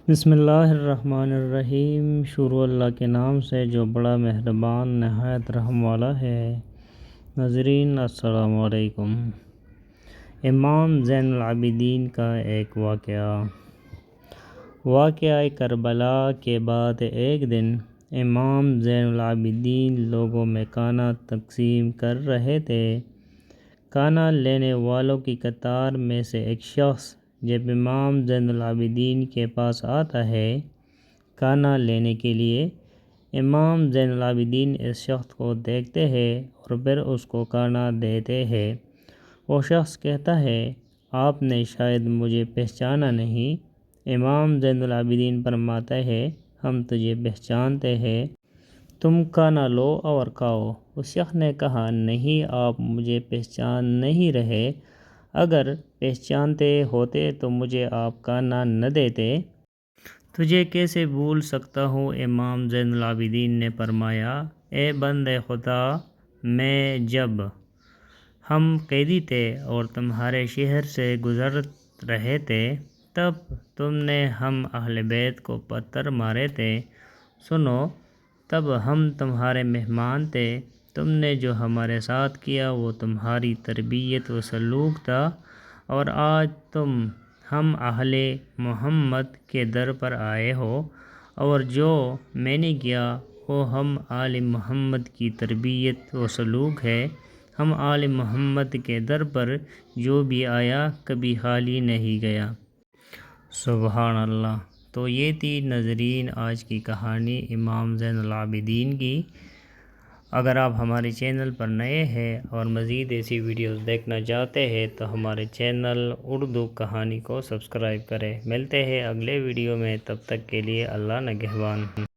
بسم اللہ الرحمن الرحیم۔ شروع اللہ کے نام سے جو بڑا مہربان نہایت رحم والا ہے۔ ناظرین السلام علیکم۔ امام زین العابدین کا ایک واقعہ کربلا کے بعد ایک دن امام زین العابدین لوگوں میں کھانا تقسیم کر رہے تھے۔ کھانا لینے والوں کی قطار میں سے ایک شخص جب امام زین العابدین کے پاس آتا ہے کھانا لینے کے لیے، امام زین العابدین اس شخص کو دیکھتے ہیں اور پھر اس کو کھانا دیتے ہیں۔ وہ شخص کہتا ہے، آپ نے شاید مجھے پہچانا نہیں۔ امام زین العابدین فرماتے ہیں، ہم تجھے پہچانتے ہیں، تم کھانا لو اور کھاؤ۔ اس شخص نے کہا، نہیں، آپ مجھے پہچان نہیں رہے، اگر پہچانتے ہوتے تو مجھے آپ کھانا نہ دیتے۔ تجھے کیسے بھول سکتا ہوں؟ امام زین العابدین نے فرمایا، اے بندے خدا، جب ہم قیدی تھے اور تمہارے شہر سے گزر رہے تھے، تب تم نے ہم اہل بیت کو پتھر مارے تھے۔ سنو، تب ہم تمہارے مہمان تھے، تم نے جو ہمارے ساتھ کیا وہ تمہاری تربیت و سلوک تھا، اور آج تم ہم اہل محمد کے در پر آئے ہو، اور جو میں نے کیا وہ ہم آل محمد کی تربیت و سلوک ہے۔ ہم آل محمد کے در پر جو بھی آیا کبھی خالی نہیں گیا۔ سبحان اللہ۔ تو یہ تھی ناظرین آج کی کہانی امام زین العابدین کی۔ اگر آپ ہمارے چینل پر نئے ہیں اور مزید ایسی ویڈیوز دیکھنا چاہتے ہیں تو ہمارے چینل اردو کہانی کو سبسکرائب کریں۔ ملتے ہیں اگلے ویڈیو میں، تب تک کے لیے اللہ نگہبان۔